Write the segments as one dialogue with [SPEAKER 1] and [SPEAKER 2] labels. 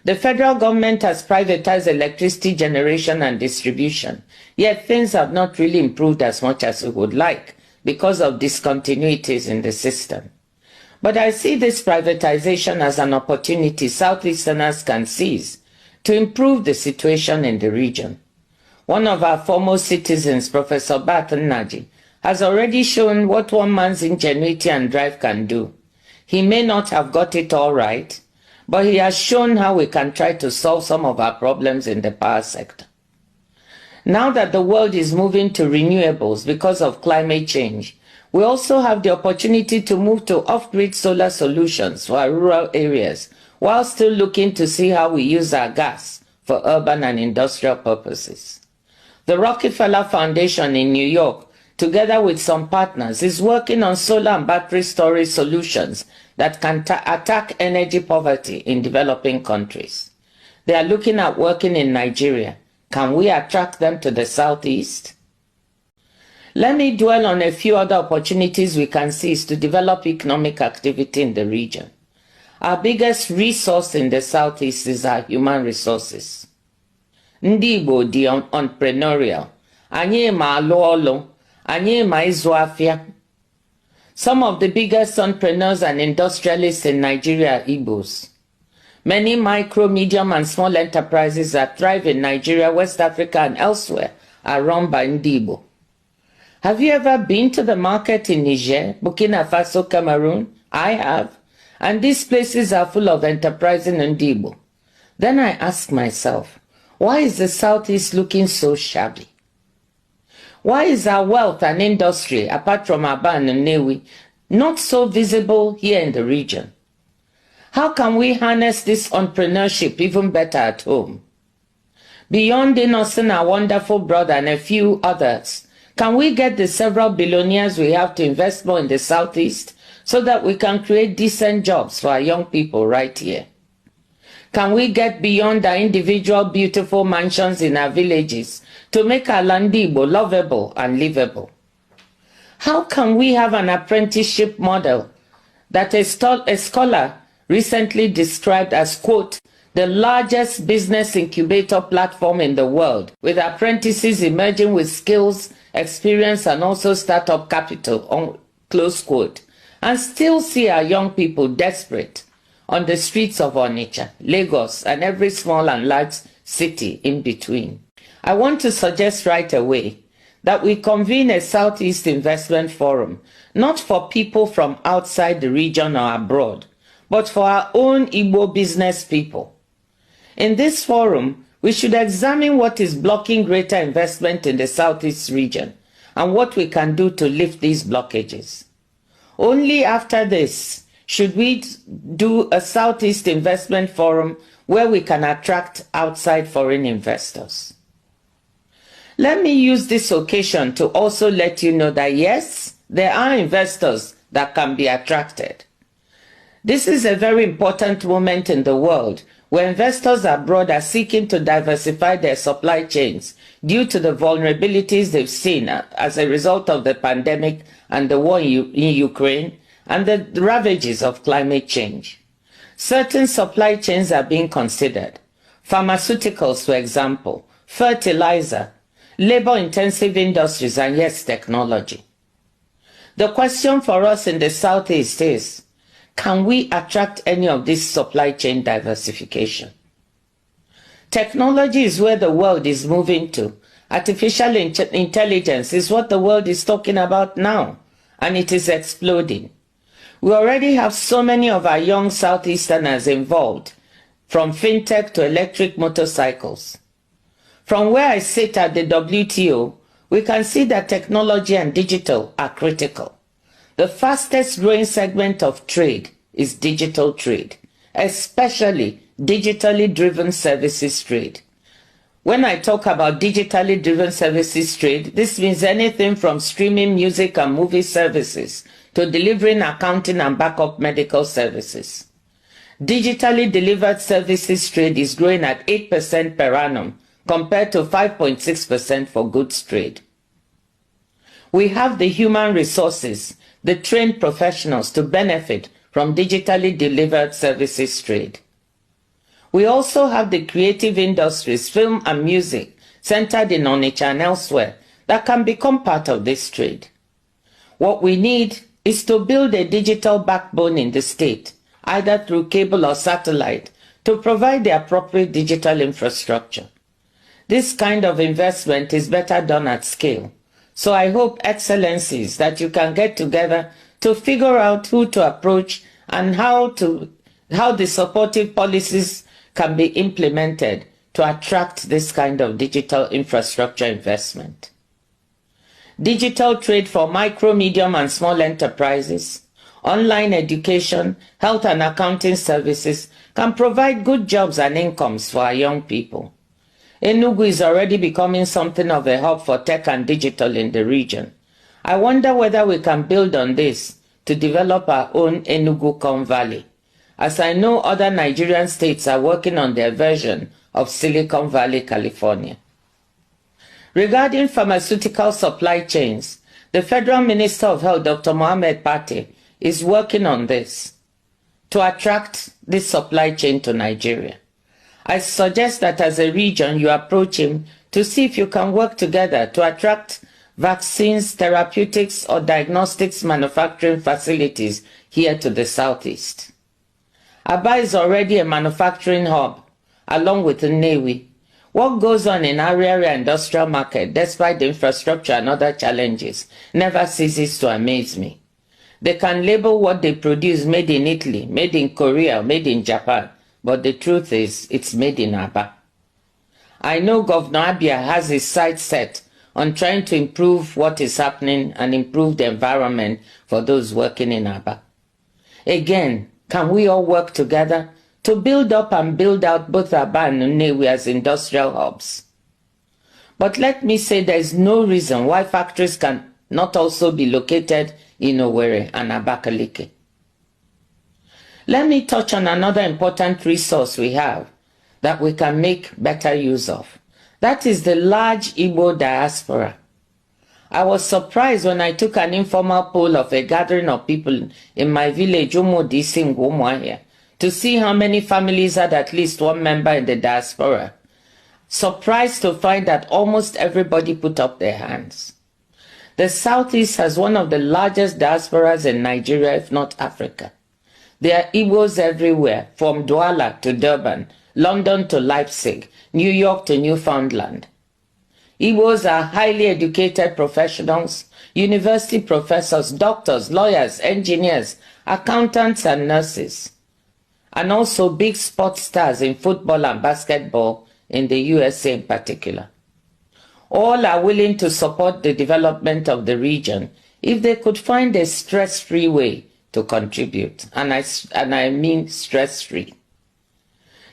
[SPEAKER 1] The federal government has privatized electricity generation and distribution, yet things have not really improved as much as we would like because of discontinuities in the system. But I see this privatization as an opportunity Southeasterners can seize to improve the situation in the region. One of our foremost citizens, Professor Barton Naji, has already shown what one man's ingenuity and drive can do. He may not have got it all right, but he has shown how we can try to solve some of our problems in the power sector. Now that the world is moving to renewables because of climate change, we also have the opportunity to move to off-grid solar solutions for our rural areas, while still looking to see how we use our gas for urban and industrial purposes. The Rockefeller Foundation in New York, together with some partners, is working on solar and battery storage solutions that can attack energy poverty in developing countries. They are looking at working in Nigeria. Can we attract them to the Southeast? Let me dwell on a few other opportunities we can seize to develop economic activity in the region. Our biggest resource in the Southeast is our human resources. Ndigbo di entrepreneurial. Anyị ma alụ ọlụ. Anyị ma ịzụ afịa. Some of the biggest entrepreneurs and industrialists in Nigeria are Igbos. Many micro, medium, and small enterprises that thrive in Nigeria, West Africa, and elsewhere are run by Ndigbo. Have you ever been to the market in Niger, Burkina Faso, Cameroon? I have. And these places are full of enterprising Ndigbo. Then I ask myself, why is the Southeast looking so shabby? Why is our wealth and industry, apart from Aba and Nnewi, not so visible here in the region? How can we harness this entrepreneurship even better at home? Beyond Innocent, our wonderful brother, and a few others, can we get the several billionaires we have to invest more in the Southeast so that we can create decent jobs for our young people right here? Can we get beyond our individual beautiful mansions in our villages to make our Ndigbo lovable and livable? How can we have an apprenticeship model that a scholar recently described as, quote, the largest business incubator platform in the world, with apprentices emerging with skills, experience, and also startup capital, close quote, and still see our young people desperate on the streets of Onitsha, Lagos, and every small and large city in between? I want to suggest right away that we convene a Southeast Investment Forum, not for people from outside the region or abroad, but for our own Igbo business people. In this forum, we should examine what is blocking greater investment in the Southeast region and what we can do to lift these blockages. Only after this should we do a Southeast Investment Forum where we can attract outside foreign investors. Let me use this occasion to also let you know that yes, there are investors that can be attracted. This is a very important moment in the world where investors abroad are seeking to diversify their supply chains due to the vulnerabilities they've seen as a result of the pandemic and the war in Ukraine and the ravages of climate change. Certain supply chains are being considered. Pharmaceuticals, for example, fertilizer, labor-intensive industries, and yes, technology. The question for us in the Southeast is, can we attract any of this supply chain diversification? Technology is where the world is moving to. Artificial intelligence is what the world is talking about now, and it is exploding. We already have so many of our young Southeasterners involved, from fintech to electric motorcycles. From where I sit at the WTO, we can see that technology and digital are critical. The fastest growing segment of trade is digital trade, especially digitally driven services trade. When I talk about digitally driven services trade, this means anything from streaming music and movie services to delivering accounting and backup medical services. Digitally delivered services trade is growing at 8% per annum compared to 5.6% for goods trade. We have the human resources, the trained professionals to benefit from digitally delivered services trade. We also have the creative industries, film and music, centered in Onitsha and elsewhere, that can become part of this trade. What we need is to build a digital backbone in the state, either through cable or satellite, to provide the appropriate digital infrastructure. This kind of investment is better done at scale. So I hope, Excellencies, that you can get together to figure out who to approach and how the supportive policies can be implemented to attract this kind of digital infrastructure investment. Digital trade for micro, medium, and small enterprises, online education, health and accounting services can provide good jobs and incomes for our young people. Enugu is already becoming something of a hub for tech and digital in the region. I wonder whether we can build on this to develop our own Enugu Valley, as I know other Nigerian states are working on their version of Silicon Valley, California. Regarding pharmaceutical supply chains, the Federal Minister of Health, Dr. Mohammed Pate, is working on this to attract this supply chain to Nigeria. I suggest that as a region you approach him to see if you can work together to attract vaccines, therapeutics, or diagnostics manufacturing facilities here to the southeast. Aba is already a manufacturing hub, along with Nnewi. What goes on in Ariaria industrial market, despite the infrastructure and other challenges, never ceases to amaze me. They can label what they produce made in Italy, made in Korea, made in Japan, but the truth is, it's made in Aba. I know Governor Abia has his sights set on trying to improve what is happening and improve the environment for those working in Aba. Again, can we all work together to build up and build out both Aba and Nnewi as industrial hubs? But let me say there is no reason why factories can not also be located in Owerri and Abakaliki. Let me touch on another important resource we have that we can make better use of. That is the large Igbo diaspora. I was surprised when I took an informal poll of a gathering of people in my village, Umodisi Ngwumwahia, to see how many families had at least one member in the diaspora. Surprised to find that almost everybody put up their hands. The Southeast has one of the largest diasporas in Nigeria, if not Africa. There are Igbos everywhere, from Douala to Durban, London to Leipzig, New York to Newfoundland. Igbos are highly educated professionals, university professors, doctors, lawyers, engineers, accountants, and nurses, and also big sports stars in football and basketball in the USA in particular. All are willing to support the development of the region if they could find a stress-free way to contribute, and I mean stress-free.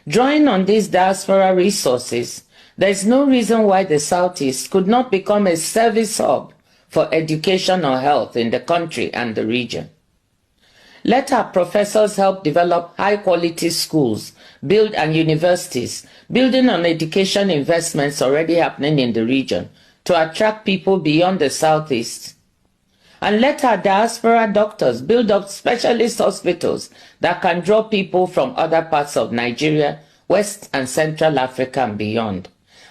[SPEAKER 1] Drawing on these diaspora resources, there is no reason why the Southeast could not become a service hub for education or health in the country and the region. Let our professors help develop high-quality schools, and universities, building on education investments already happening in the region to attract people beyond the Southeast. And let our diaspora doctors build up specialist hospitals that can draw people from other parts of Nigeria, West and Central Africa and beyond.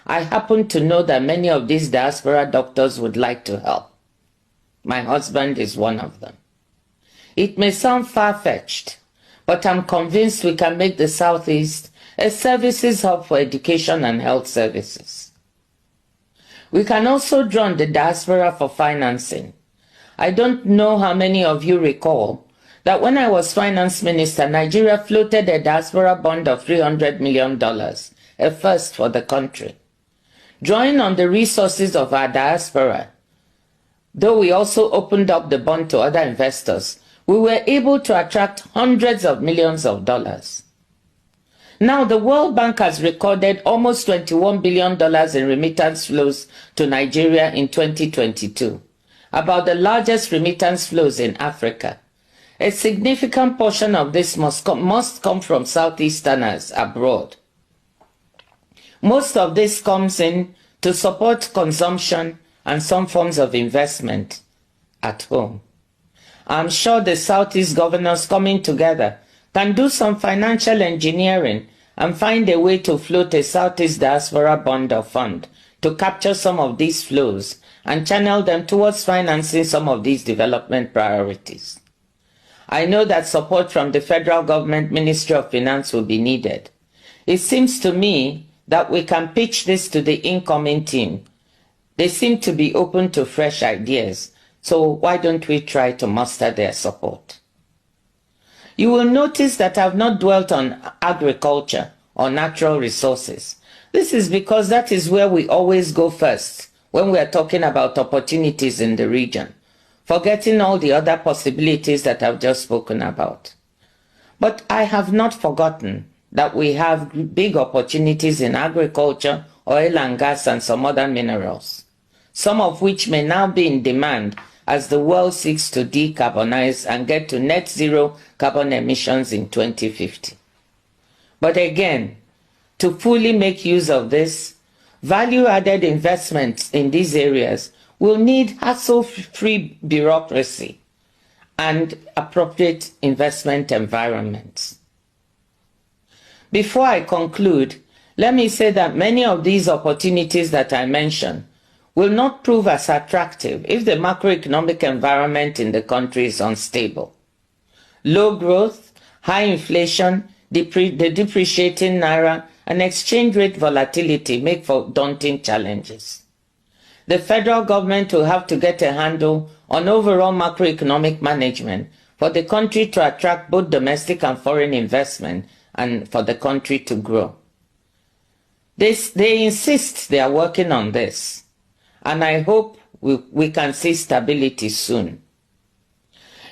[SPEAKER 1] I happen to know that many of these diaspora doctors would like to help. My husband is one of them. It may sound far-fetched, but I'm convinced we can make the Southeast a services hub for education and health services. We can also draw on the diaspora for financing. I don't know how many of you recall that when I was finance minister, Nigeria floated a diaspora bond of $300 million, a first for the country. Drawing on the resources of our diaspora, though we also opened up the bond to other investors, we were able to attract hundreds of millions of dollars. Now, the World Bank has recorded almost $21 billion in remittance flows to Nigeria in 2022, about the largest remittance flows in Africa. A significant portion of this must come from Southeasterners abroad. Most of this comes in to support consumption and some forms of investment at home. I'm sure the Southeast governors coming together can do some financial engineering and find a way to float a Southeast Diaspora bond or fund to capture some of these flows and channel them towards financing some of these development priorities. I know that support from the federal government Ministry of Finance will be needed. It seems to me that we can pitch this to the incoming team. They seem to be open to fresh ideas, so why don't we try to muster their support? You will notice that I've not dwelt on agriculture or natural resources. This is because that is where we always go first when we are talking about opportunities in the region, forgetting all the other possibilities that I've just spoken about. But I have not forgotten that we have big opportunities in agriculture, oil and gas, and some other minerals, some of which may now be in demand as the world seeks to decarbonize and get to net zero carbon emissions in 2050. But again, to fully make use of this, value-added investments in these areas will need hassle-free bureaucracy and appropriate investment environments. Before I conclude, let me say that many of these opportunities that I mentioned will not prove as attractive if the macroeconomic environment in the country is unstable. Low growth, high inflation, the depreciating naira, and exchange rate volatility make for daunting challenges. The federal government will have to get a handle on overall macroeconomic management for the country to attract both domestic and foreign investment and for the country to grow. They insist they are working on this, and I hope we can see stability soon.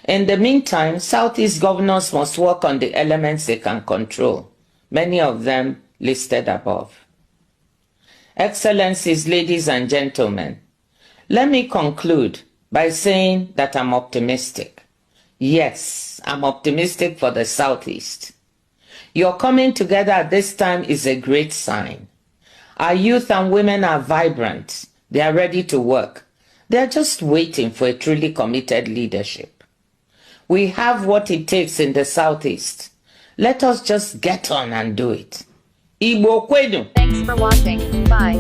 [SPEAKER 1] In the meantime, Southeast governors must work on the elements they can control, many of them listed above. Excellencies, ladies and gentlemen, let me conclude by saying that I'm optimistic. Yes, I'm optimistic for the Southeast. Your coming together at this time is a great sign. Our youth and women are vibrant. They are ready to work. They are just waiting for a truly committed leadership. We have what it takes in the Southeast. Let us just get on and do it. Igbo kwedu.
[SPEAKER 2] Thanks for watching. Bye.